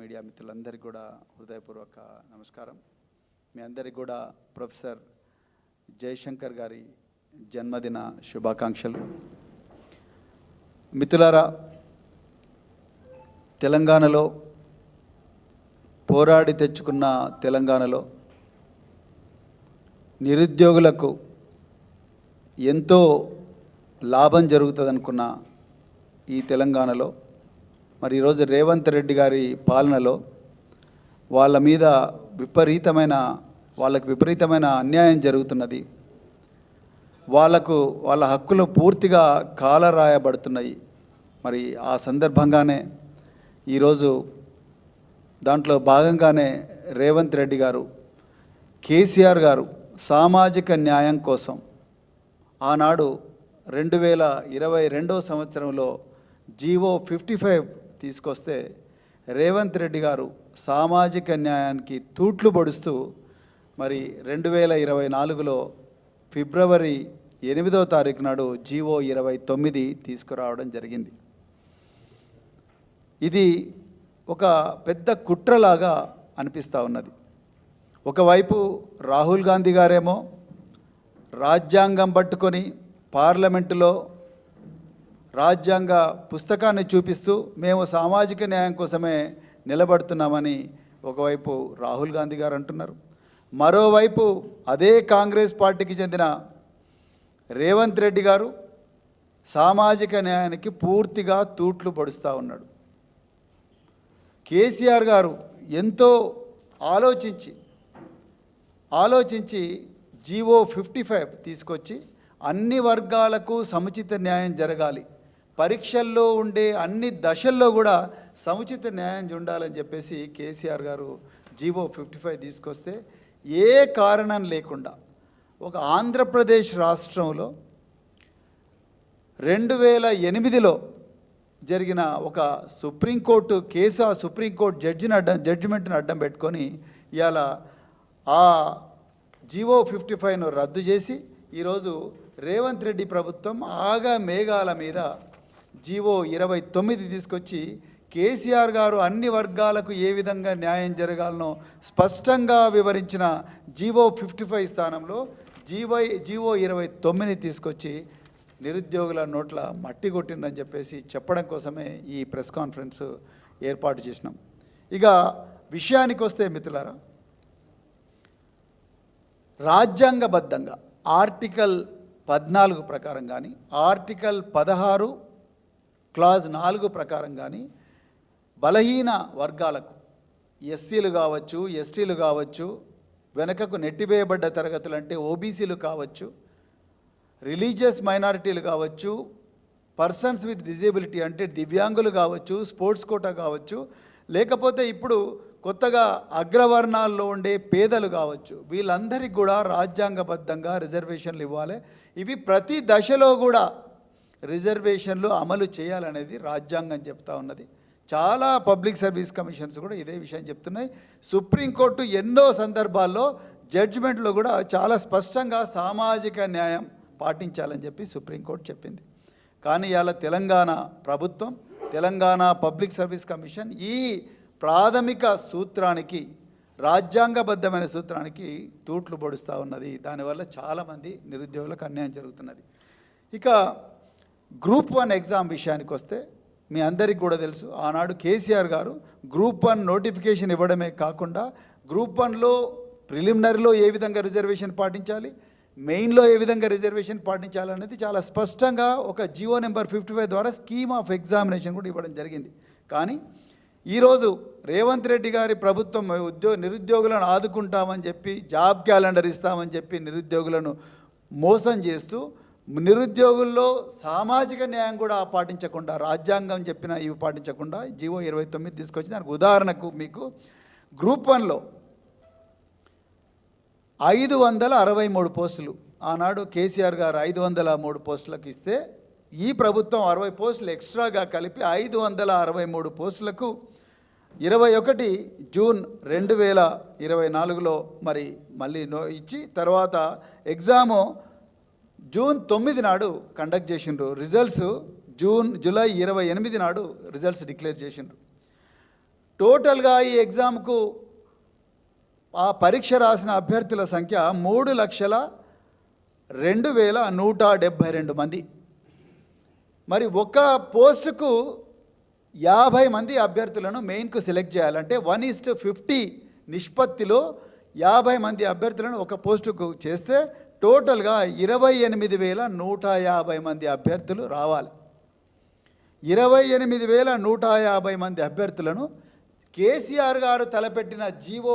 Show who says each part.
Speaker 1: Media మిత్రులందరికీ కూడా హృదయపూర్వక నమస్కారం. మీ అందరికీ కూడా ప్రొఫెసర్ జయశంకర్ గారి జన్మదిన శుభాకాంక్షలు. మిత్రులారా, తెలంగాణలో పోరాడి తెచ్చుకున్న తెలంగాణలో నిరుద్యోగులకు ఎంతో లాభం జరుగుతుందనుకున్న ఈ తెలంగాణలో మరి ఈరోజు రేవంత్ రెడ్డి గారి పాలనలో వాళ్ళకి విపరీతమైన అన్యాయం జరుగుతున్నది. వాళ్ళ హక్కులు పూర్తిగా కాలరాయబడుతున్నాయి. మరి ఆ సందర్భంగానే ఈరోజు దాంట్లో భాగంగానే రేవంత్ రెడ్డి గారు, కేసీఆర్ గారు సామాజిక న్యాయం కోసం ఆనాడు 2022 సంవత్సరంలో జీవో 55 తీసుకొస్తే రేవంత్ రెడ్డి గారు సామాజిక న్యాయానికి తూట్లు పొడుస్తూ మరి 2024లో ఫిబ్రవరి 8వ తారీఖు నాడు జీవో 29 తీసుకురావడం జరిగింది. ఇది ఒక పెద్ద కుట్రలాగా అనిపిస్తూ ఉన్నది. ఒకవైపు రాహుల్ గాంధీ గారేమో రాజ్యాంగం పట్టుకొని పార్లమెంటులో రాజ్యాంగ పుస్తకాన్ని చూపిస్తూ మేము సామాజిక న్యాయం కోసమే నిలబడుతున్నామని ఒకవైపు రాహుల్ గాంధీ గారు అంటున్నారు. మరోవైపు అదే కాంగ్రెస్ పార్టీకి చెందిన రేవంత్ రెడ్డి గారు సామాజిక న్యాయానికి పూర్తిగా తూట్లు పొడుస్తూ ఉన్నాడు. కేసీఆర్ గారు ఎంతో ఆలోచించి జీవో 55 తీసుకొచ్చి అన్ని వర్గాలకు సముచిత న్యాయం జరగాలి, పరీక్షల్లో ఉండే అన్ని దశల్లో కూడా సముచిత న్యాయం ఉండాలని చెప్పేసి కేసీఆర్ గారు జీవో 55 తీసుకొస్తే ఏ కారణం లేకుండా ఒక ఆంధ్రప్రదేశ్ రాష్ట్రంలో 2008లో జరిగిన ఒక సుప్రీంకోర్టు కేసు, ఆ సుప్రీంకోర్టు జడ్జిమెంట్ని అడ్డం పెట్టుకొని ఇవాళ ఆ జీవో 55ను రద్దు చేసి ఈరోజు రేవంత్ రెడ్డి ప్రభుత్వం మేఘాల మీద జీవో 29 తీసుకొచ్చి కేసీఆర్ గారు అన్ని వర్గాలకు ఏ విధంగా న్యాయం జరగాలనో స్పష్టంగా వివరించిన జీవో 55 స్థానంలో జీవో 29 తీసుకొచ్చి నిరుద్యోగుల నోట్ల మట్టి కొట్టిందని చెప్పేసి చెప్పడం కోసమే ఈ ప్రెస్ కాన్ఫరెన్స్ ఏర్పాటు చేసినాం. ఇక విషయానికి వస్తే మిత్రులారా, రాజ్యాంగబద్ధంగా ఆర్టికల్ 14 ప్రకారం కానీ ఆర్టికల్ 16 క్లాజ్ 4 ప్రకారం కానీ బలహీన వర్గాలకు ఎస్సీలు కావచ్చు, ఎస్టీలు కావచ్చు, వెనకకు నెట్టివేయబడ్డ తరగతులు అంటే ఓబీసీలు కావచ్చు, రిలీజియస్ మైనారిటీలు కావచ్చు, పర్సన్స్ విత్ డిజేబిలిటీ అంటే దివ్యాంగులు కావచ్చు, స్పోర్ట్స్ కోటా కావచ్చు, లేకపోతే ఇప్పుడు కొత్తగా అగ్రవర్ణాల్లో ఉండే పేదలు కావచ్చు, వీళ్ళందరికీ కూడా రాజ్యాంగబద్ధంగా రిజర్వేషన్లు ఇవ్వాలి. ఇవి ప్రతి దశలో కూడా రిజర్వేషన్లు అమలు చేయాలనేది రాజ్యాంగం చెప్తా ఉన్నది. చాలా పబ్లిక్ సర్వీస్ కమిషన్స్ కూడా ఇదే విషయం చెప్తున్నాయి. సుప్రీంకోర్టు ఎన్నో సందర్భాల్లో జడ్జిమెంట్లో కూడా చాలా స్పష్టంగా సామాజిక న్యాయం పాటించాలని చెప్పి సుప్రీంకోర్టు చెప్పింది. కానీ ఇవాళ తెలంగాణ ప్రభుత్వం, తెలంగాణ పబ్లిక్ సర్వీస్ కమిషన్ ఈ ప్రాథమిక సూత్రానికి, రాజ్యాంగబద్ధమైన సూత్రానికి తూట్లు పొడుస్తూ ఉన్నది. దానివల్ల చాలామంది నిరుద్యోగులకు అన్యాయం జరుగుతున్నది. ఇక గ్రూప్ 1 ఎగ్జామ్ విషయానికి వస్తే మీ అందరికీ కూడా తెలుసు, ఆనాడు కేసీఆర్ గారు గ్రూప్ 1 నోటిఫికేషన్ ఇవ్వడమే కాకుండా గ్రూప్ 1లో ప్రిలిమినరీలో ఏ విధంగా రిజర్వేషన్ పాటించాలి, మెయిన్లో ఏ విధంగా రిజర్వేషన్ పాటించాలనేది చాలా స్పష్టంగా ఒక జీవో నెంబర్ 55 ద్వారా స్కీమ్ ఆఫ్ ఎగ్జామినేషన్ కూడా ఇవ్వడం జరిగింది. కానీ ఈరోజు రేవంత్ రెడ్డి గారి ప్రభుత్వం నిరుద్యోగులను ఆదుకుంటామని చెప్పి, జాబ్ క్యాలెండర్ ఇస్తామని చెప్పి నిరుద్యోగులను మోసం చేస్తూ, నిరుద్యోగుల్లో సామాజిక న్యాయం కూడా పాటించకుండా, రాజ్యాంగం చెప్పిన ఇవి పాటించకుండా జీవో 29 తీసుకొచ్చి, దానికి ఉదాహరణకు మీకు గ్రూప్ 1లో 563 పోస్టులు ఆనాడు కేసీఆర్ గారు 503 పోస్టులకు ఇస్తే ఈ ప్రభుత్వం 60 పోస్టులు ఎక్స్ట్రాగా కలిపి 563 పోస్టులకు 21 జూన్ 2024లో మరి మళ్ళీ ఇచ్చి తర్వాత ఎగ్జాము జూన్ 9 నాడు కండక్ట్ చేసిండ్రు. రిజల్ట్స్ జూలై 28 నాడు రిజల్ట్స్ డిక్లేర్ చేసిండ్రు. టోటల్గా ఈ ఎగ్జామ్కు ఆ పరీక్ష రాసిన అభ్యర్థుల సంఖ్య 3,02,172 మంది. మరి ఒక్క పోస్టుకు 50 మంది అభ్యర్థులను మెయిన్కు సెలెక్ట్ చేయాలంటే 1:50 నిష్పత్తిలో 50 మంది అభ్యర్థులను ఒక పోస్టుకు చేస్తే టోటల్గా 28,150 మంది అభ్యర్థులు రావాలి. 28,150 మంది అభ్యర్థులను కేసీఆర్ గారు తలపెట్టిన జీవో